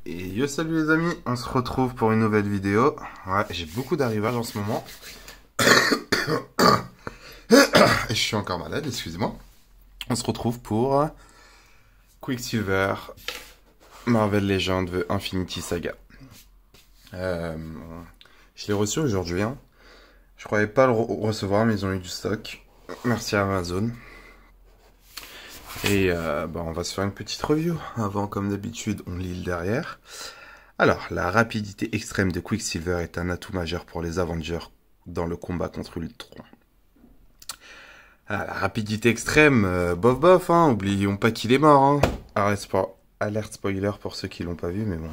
Et yo, salut les amis, on se retrouve pour une nouvelle vidéo. Ouais, j'ai beaucoup d'arrivages en ce moment. Et je suis encore malade, excusez-moi. On se retrouve pour Quicksilver, Marvel Legends The Infinity Saga. Je l'ai reçu aujourd'hui. Hein. Je croyais pas le recevoir, mais ils ont eu du stock. Merci à Amazon. Et on va se faire une petite review. Avant, comme d'habitude, on lit le derrière. Alors, la rapidité extrême de Quicksilver est un atout majeur pour les Avengers dans le combat contre Ultron. Ah, la rapidité extrême, bof bof, hein, oublions pas qu'il est mort. Hein. Alerte spoiler pour ceux qui l'ont pas vu, mais bon,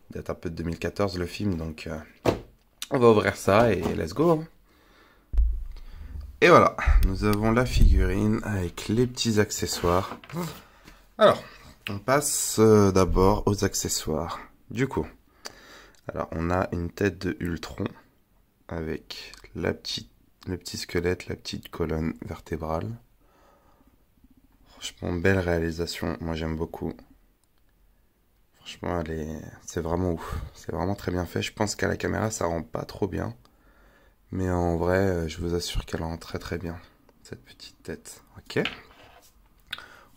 il date un peu de 2014 le film, donc on va ouvrir ça et let's go. Hein. Et voilà, nous avons la figurine avec les petits accessoires. Alors, on passe d'abord aux accessoires. Du coup, alors on a une tête de Ultron avec le petit squelette, la petite colonne vertébrale. Franchement, belle réalisation, moi j'aime beaucoup. Franchement, c'est vraiment ouf, c'est vraiment très bien fait. Je pense qu'à la caméra ça rend pas trop bien. Mais en vrai, je vous assure qu'elle rend très très bien, cette petite tête. Ok.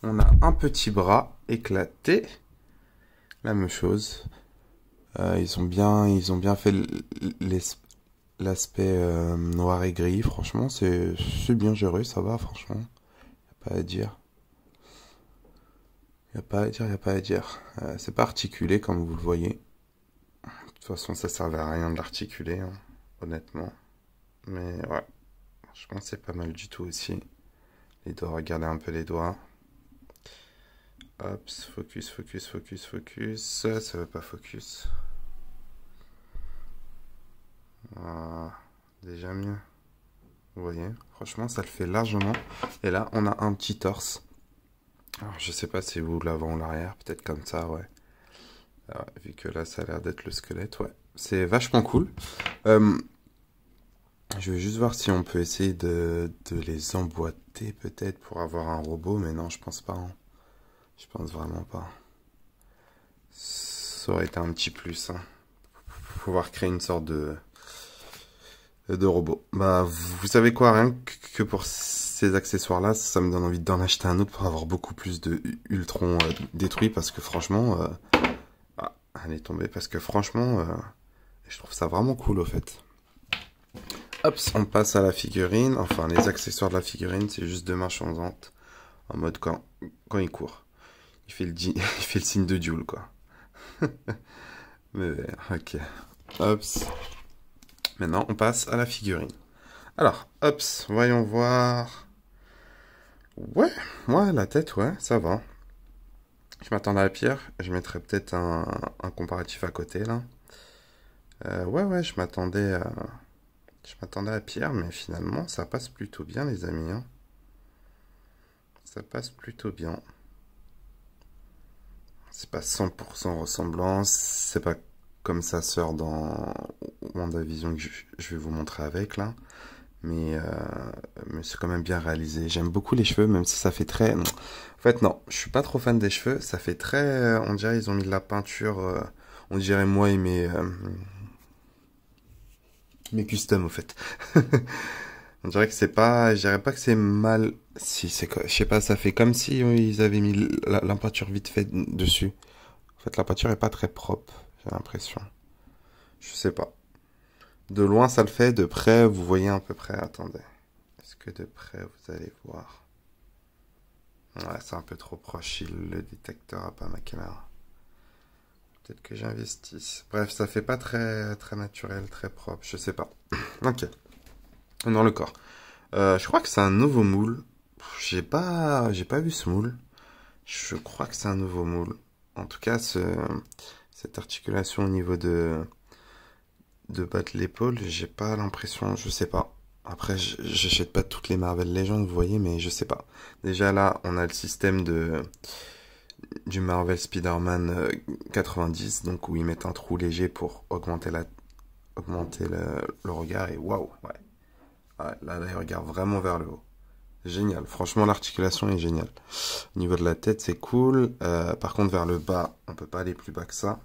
On a un petit bras éclaté. La même chose. Ils ont bien fait l'aspect noir et gris. Franchement, c'est bien géré, ça va, franchement. Y a pas à dire. Y a pas à dire. C'est pas articulé, comme vous le voyez. De toute façon, ça servait à rien de l'articuler, hein, honnêtement. Mais ouais, je pense que c'est pas mal du tout aussi. Les doigts, regardez un peu les doigts. Hop, focus, focus, focus, focus. Ça veut pas focus. Voilà, déjà mieux. Vous voyez, franchement, ça le fait largement. Et là, on a un petit torse. Alors, je sais pas si vous l'avant ou l'arrière, peut-être comme ça, ouais. Alors, vu que là, ça a l'air d'être le squelette, ouais. C'est vachement cool. Je vais juste voir si on peut essayer de les emboîter peut-être pour avoir un robot, mais non, je pense pas. Hein. Je pense vraiment pas. Ça aurait été un petit plus. Hein. Pouvoir créer une sorte de robot. Bah, vous savez quoi, rien que pour ces accessoires-là, ça me donne envie d'en acheter un autre pour avoir beaucoup plus de Ultron détruit, parce que franchement... Ah, elle est tombée, parce que franchement, je trouve ça vraiment cool au fait. Hop, on passe à la figurine. Enfin, les accessoires de la figurine, c'est juste deux mains changeantes. En mode quand il court. Il fait le signe de Duel, quoi. Mais ok. Hop. Maintenant, on passe à la figurine. Alors, hop, voyons voir. Ouais, la tête, ouais, ça va. Je m'attendais à la pire. Je mettrais peut-être un comparatif à côté, là. Ouais, je m'attendais à pire, mais finalement, ça passe plutôt bien, les amis. Hein. Ça passe plutôt bien. C'est pas 100% ressemblance. C'est pas comme sa sœur dans WandaVision que je vais vous montrer avec, là. Mais c'est quand même bien réalisé. J'aime beaucoup les cheveux, même si ça fait très... En fait, non, je suis pas trop fan des cheveux. Ça fait très... On dirait ils ont mis de la peinture... On dirait moi et mes customs, au fait. On dirait que c'est pas... Je dirais pas que c'est mal... Si, c'est... Je sais pas, ça fait comme si ils avaient mis la peinture vite fait dessus. En fait, la peinture est pas très propre, j'ai l'impression. Je sais pas. De loin, ça le fait. De près, vous voyez à peu près. Attendez. Est-ce que de près, vous allez voir? Ouais, c'est un peu trop proche. Le détecteur a pas ma caméra. Peut-être que j'investisse. Bref, ça fait pas très, très naturel, très propre. Je sais pas. Ok. Dans le corps. Je crois que c'est un nouveau moule. J'ai pas vu ce moule. Je crois que c'est un nouveau moule. En tout cas, cette articulation au niveau de bas de l'épaule, j'ai pas l'impression, je sais pas. Après, j'achète pas toutes les Marvel Legends, vous voyez, mais je sais pas. Déjà là, on a le système du Marvel Spider-Man 90, donc où ils mettent un trou léger pour augmenter le regard, et waouh, ouais. Là, il regarde vraiment vers le haut. Génial, franchement l'articulation est géniale. Au niveau de la tête c'est cool, par contre vers le bas on peut pas aller plus bas que ça.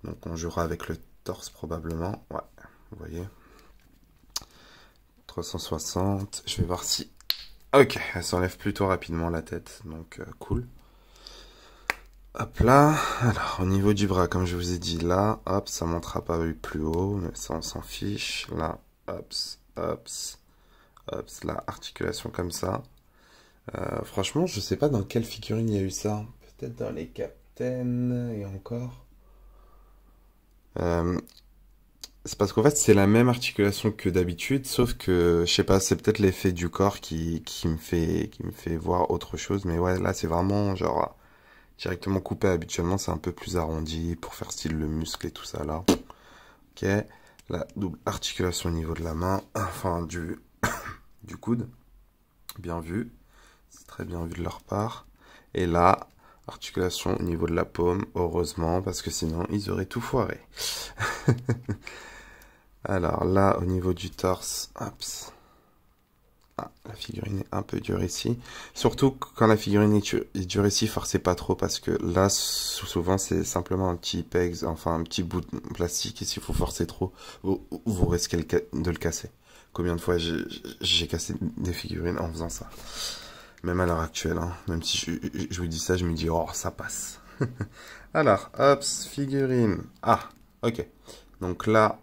Donc on jouera avec le torse probablement. Ouais, vous voyez. 360. Je vais voir si... Ok, elle s'enlève plutôt rapidement la tête. Donc cool. Hop là. Alors au niveau du bras, comme je vous ai dit là, hop, ça montera pas plus haut. Mais ça on s'en fiche. Là, hop, hop, hop, là, articulation comme ça. Franchement, je sais pas dans quelle figurine il y a eu ça. Peut-être dans les Captain et encore. C'est parce qu'en fait, c'est la même articulation que d'habitude, sauf que, je sais pas, c'est peut-être l'effet du corps qui me fait voir autre chose. Mais ouais, là, c'est vraiment genre directement coupé. Habituellement, c'est un peu plus arrondi pour faire style le muscle et tout ça là. Ok. La double articulation au niveau de la main, enfin du coude. Bien vu. C'est très bien vu de leur part. Et là, articulation au niveau de la paume, heureusement, parce que sinon, ils auraient tout foiré. Alors là, au niveau du torse, hop. Ah, la figurine est un peu dure ici. Surtout quand la figurine est dure ici, forcez pas trop, parce que là, souvent, c'est simplement un petit pegs, enfin un petit bout de plastique, et s'il faut forcer trop, vous risquez de le casser. Combien de fois j'ai cassé des figurines en faisant ça? Même à l'heure actuelle, hein. Même si je vous dis ça, je me dis, oh, ça passe. Alors, hop, figurine. Ah, ok. Donc là,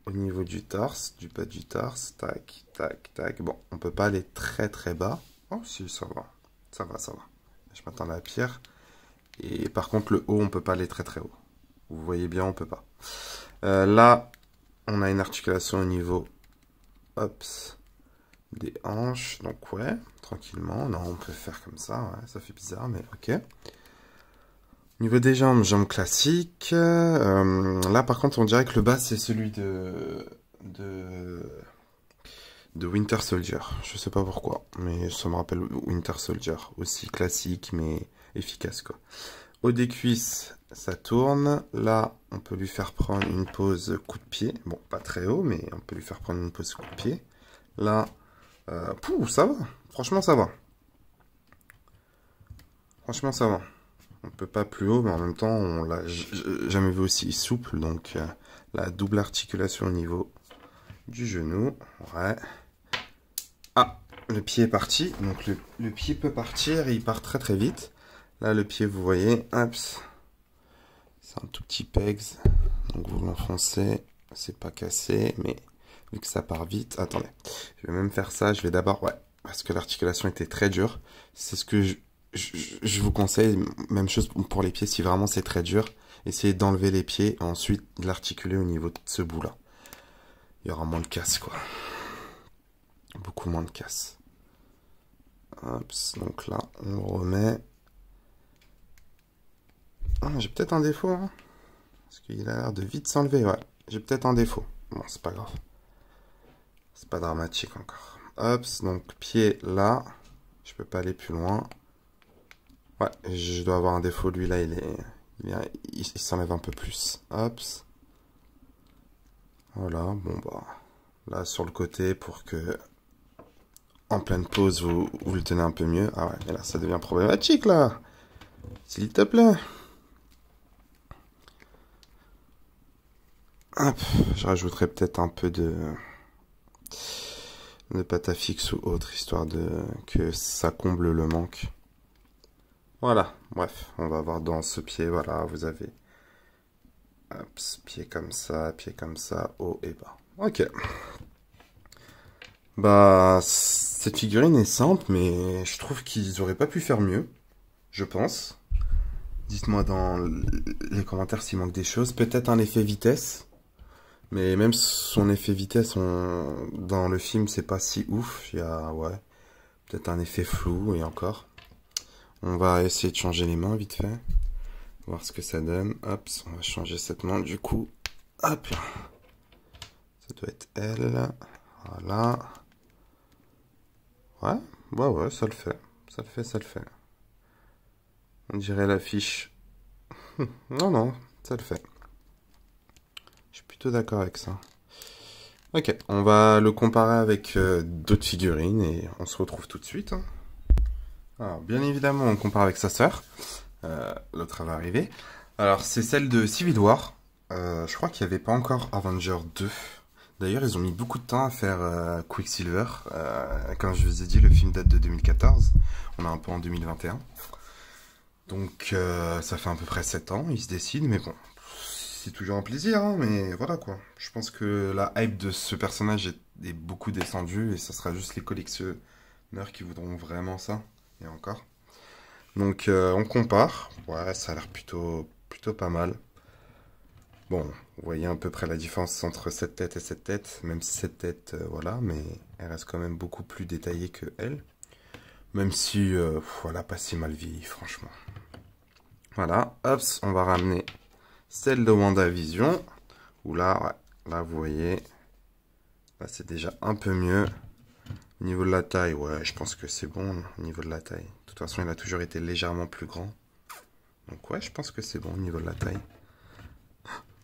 au niveau du torse, du bas du torse, tac, tac, tac. Bon, on peut pas aller très très bas. Oh, si, ça va. Ça va, ça va. Je m'attends à la pire. Et par contre, le haut, on peut pas aller très très haut. Vous voyez bien, on peut pas. Là, on a une articulation au niveau, hop, des hanches. Donc ouais, tranquillement. Non, on peut faire comme ça. Ouais, ça fait bizarre, mais ok. Au niveau des jambes, jambes classiques. Là, par contre, on dirait que le bas, c'est celui de Winter Soldier. Je sais pas pourquoi, mais ça me rappelle Winter Soldier. Aussi classique, mais efficace, quoi. Haut des cuisses, ça tourne. Là, on peut lui faire prendre une pose coup de pied. Bon, pas très haut, mais on peut lui faire prendre une pose coup de pied. Là, ça va. Franchement, ça va. Franchement, ça va. On peut pas plus haut, mais en même temps, on l'a jamais vu aussi souple. Donc, la double articulation au niveau du genou. Ouais. Ah, le pied est parti. Donc, le pied peut partir et il part très très vite. Là, le pied, vous voyez, hop, c'est un tout petit pegs. Donc, vous l'enfoncez. C'est pas cassé, mais vu que ça part vite. Attendez, je vais même faire ça. Je vais d'abord, ouais, parce que l'articulation était très dure. C'est ce que je vous conseille, même chose pour les pieds, si vraiment c'est très dur, essayez d'enlever les pieds et ensuite de l'articuler au niveau de ce bout-là. Il y aura moins de casse, quoi. Beaucoup moins de casse. Hop, donc là, on remet. Ah, j'ai peut-être un défaut, hein, parce qu'il a l'air de vite s'enlever, ouais. J'ai peut-être un défaut. Bon, c'est pas grave. C'est pas dramatique encore. Hop, donc pied là. Je peux pas aller plus loin. Ouais, je dois avoir un défaut. Lui, là, il s'enlève un peu plus. Hop. Voilà, bon, bah. Là, sur le côté, pour que, en pleine pause, vous le tenez un peu mieux. Ah ouais, mais là, ça devient problématique, là. S'il te plaît. Hop, je rajouterai peut-être un peu de pâte à fixe ou autre, histoire que ça comble le manque. Voilà, bref, on va voir dans ce pied, voilà, vous avez hop, pied comme ça, haut et bas. Ok. Bah, cette figurine est simple, mais je trouve qu'ils auraient pas pu faire mieux, je pense. Dites-moi dans les commentaires s'il manque des choses. Peut-être un effet vitesse, mais même son effet vitesse, dans le film, c'est pas si ouf. Il y a, ouais, peut-être un effet flou et encore. On va essayer de changer les mains vite fait. Voir ce que ça donne. Hop, on va changer cette main du coup. Hop. Ça doit être elle. Voilà. Ouais, bah ouais, ça le fait. Ça le fait, ça le fait. On dirait l'affiche. Non, non, ça le fait. Je suis plutôt d'accord avec ça. Ok, on va le comparer avec d'autres figurines et on se retrouve tout de suite. Alors, bien évidemment, on compare avec sa sœur. L'autre va arriver. Alors, c'est celle de Civil War. Je crois qu'il n'y avait pas encore Avenger 2. D'ailleurs, ils ont mis beaucoup de temps à faire Quicksilver. Comme je vous ai dit, le film date de 2014. On est un peu en 2021. Donc, ça fait à peu près 7 ans. Ils se décident, mais bon, c'est toujours un plaisir, hein, mais voilà quoi. Je pense que la hype de ce personnage est beaucoup descendue et ça sera juste les collectionneurs qui voudront vraiment ça. Et encore. Donc, on compare. Ouais, ça a l'air plutôt pas mal. Bon, vous voyez à peu près la différence entre cette tête et cette tête, même si cette tête, voilà, mais elle reste quand même beaucoup plus détaillée que elle. Même si, voilà, pas si mal vieillie, franchement. Voilà, hop, on va ramener celle de WandaVision, où là, ouais, là, vous voyez, là, c'est déjà un peu mieux. Au niveau de la taille, ouais, je pense que c'est bon, au niveau de la taille. De toute façon, il a toujours été légèrement plus grand. Donc ouais, je pense que c'est bon au niveau de la taille.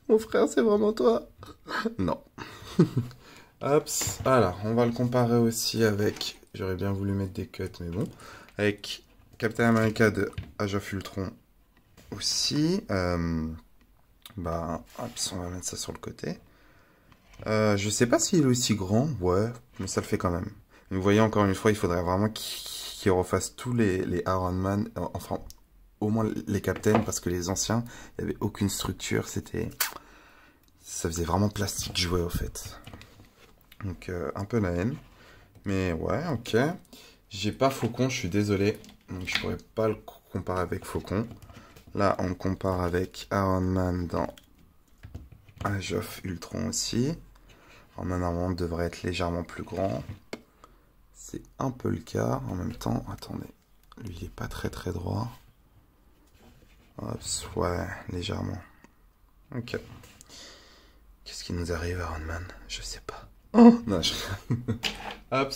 Mon frère, c'est vraiment toi? Non. Hop, alors, on va le comparer aussi avec... J'aurais bien voulu mettre des cuts, mais bon. Avec Captain America de Age of Ultron aussi. Bah, hop, on va mettre ça sur le côté. Je sais pas s'il est aussi grand. Ouais, mais ça le fait quand même. Vous voyez, encore une fois, il faudrait vraiment qu'il refasse tous les Iron Man. Enfin, au moins les Captain, parce que les anciens, il n'y avait aucune structure. C'était... Ça faisait vraiment plastique joué, au fait. Donc, un peu la haine. Mais ouais, ok. J'ai pas Faucon, je suis désolé. Donc, je pourrais pas le comparer avec Faucon. Là, on le compare avec Iron Man dans Age of Ultron aussi. Iron Man, normalement, devrait être légèrement plus grand. C'est un peu le cas. En même temps, attendez. Lui, il est pas très droit. Hop, ouais, légèrement. Ok. Qu'est-ce qui nous arrive, Iron Man? Je sais pas. Oh non, hop,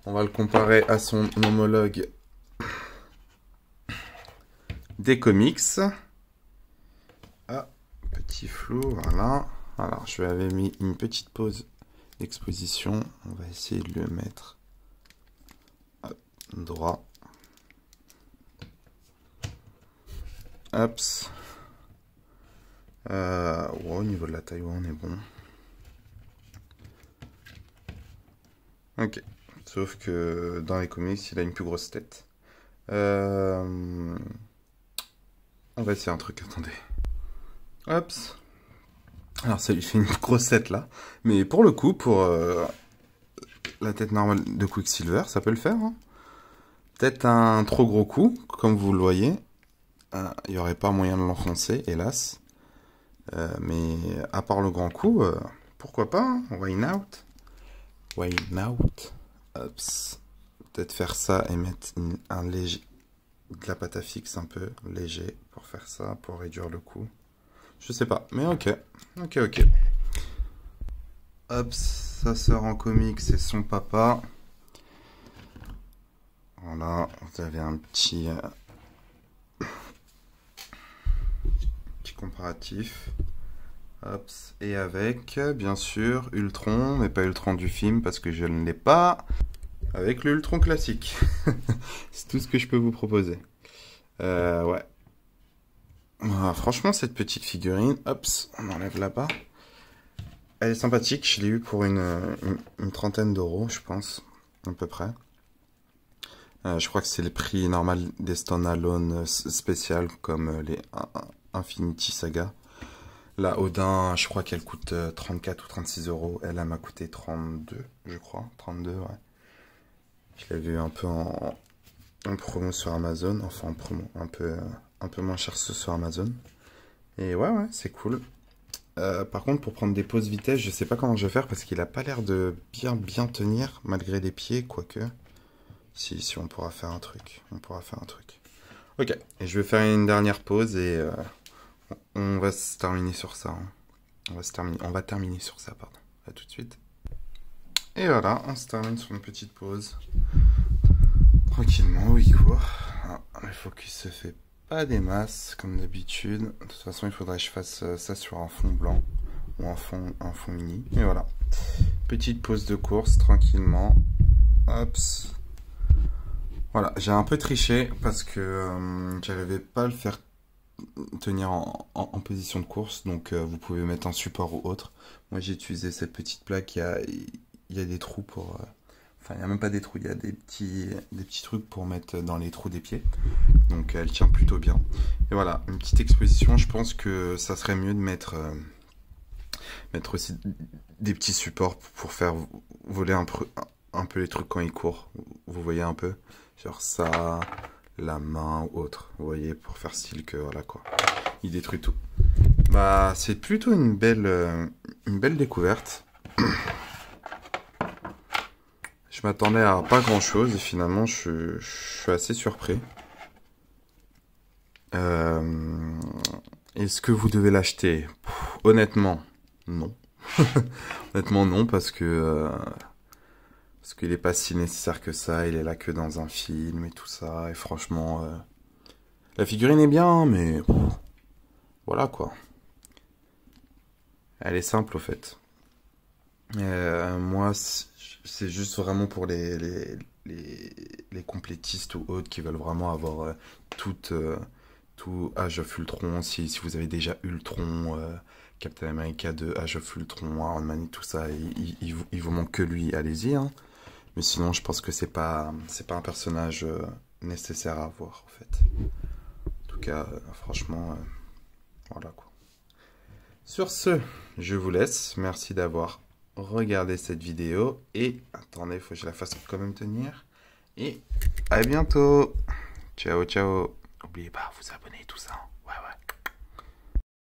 on va le comparer à son homologue des comics. Ah, petit flou, voilà. Alors, je lui avais mis une petite pause d'exposition. On va essayer de le mettre droit. Hop. Ouais, au niveau de la taille, ouais, on est bon. Ok. Sauf que dans les comics, il a une plus grosse tête. On va essayer un truc, attendez. Hop. Alors ça lui fait une grosse tête là. Mais pour le coup, pour la tête normale de Quicksilver, ça peut le faire. Hein. Peut-être un trop gros coup, comme vous le voyez. Il n'y aurait pas moyen de l'enfoncer, hélas. Mais à part le grand coup, pourquoi pas, hein. Why not? Why not? Hops. Peut-être faire ça et mettre un léger... de la pâte à fixe un peu léger pour faire ça, pour réduire le coup. Je sais pas, mais ok. Ok. Hop, sa sœur en comics, c'est son papa. Voilà, vous avez un petit comparatif. Hop, et avec, bien sûr, Ultron, mais pas Ultron du film parce que je ne l'ai pas. Avec l'Ultron classique. C'est tout ce que je peux vous proposer. Ouais. Ah, franchement, cette petite figurine, hop, on enlève là-bas. Elle est sympathique, je l'ai eu pour une trentaine d'euros, je pense, à peu près. Je crois que c'est le prix normal des stand-alone spécial, comme les Infinity Saga. La Odin, je crois qu'elle coûte 34 ou 36 euros. Elle m'a coûté 32, je crois. 32, ouais. Je l'ai vu un peu en promo sur Amazon. Enfin, en promo, un peu moins cher sur Amazon. Et ouais, c'est cool. Par contre, pour prendre des pauses vitesse, je sais pas comment je vais faire parce qu'il a pas l'air de bien tenir malgré les pieds, quoique. Si on pourra faire un truc. Ok, et je vais faire une dernière pause et on va se terminer sur ça. Hein. On va terminer sur ça, pardon. À tout de suite. Et voilà, on se termine sur une petite pause. Tranquillement, oui quoi. Ah, le focus se fait pas des masses, comme d'habitude. De toute façon, il faudrait que je fasse ça sur un fond blanc. Ou un fond mini. Et voilà. Petite pause de course, tranquillement. Hop. Voilà, j'ai un peu triché parce que j'arrivais pas à le faire tenir en position de course, donc vous pouvez mettre un support ou autre. Moi j'ai utilisé cette petite plaque, il y a des trous pour... Enfin, il n'y a même pas des trous, il y a des petits trucs pour mettre dans les trous des pieds. Donc elle tient plutôt bien. Et voilà, une petite exposition, je pense que ça serait mieux de mettre aussi des petits supports pour faire voler un peu les trucs quand il court. Vous voyez un peu? Genre ça, la main ou autre. Vous voyez, pour faire style que voilà quoi. Il détruit tout. Bah, c'est plutôt une belle découverte. Je m'attendais à pas grand chose et finalement je suis assez surpris. Est-ce que vous devez l'acheter? Honnêtement, non. Honnêtement, non, parce qu'il est pas si nécessaire que ça. Il est là que dans un film et tout ça. Et franchement, la figurine est bien, mais voilà quoi. Elle est simple au fait. Moi, c'est juste vraiment pour les complétistes ou autres qui veulent vraiment avoir tout Age of Ultron. Si vous avez déjà Ultron, Captain America 2, Age of Ultron, Iron Man et tout ça, il vous manque que lui, allez-y. Hein. Mais sinon, je pense que c'est pas un personnage nécessaire à avoir en fait. En tout cas, franchement, voilà quoi. Sur ce, je vous laisse. Merci d'avoir regardé cette vidéo. Et attendez, il faut que je la fasse quand même tenir. Et à bientôt. Ciao, ciao. N'oubliez pas, vous abonner, tout ça.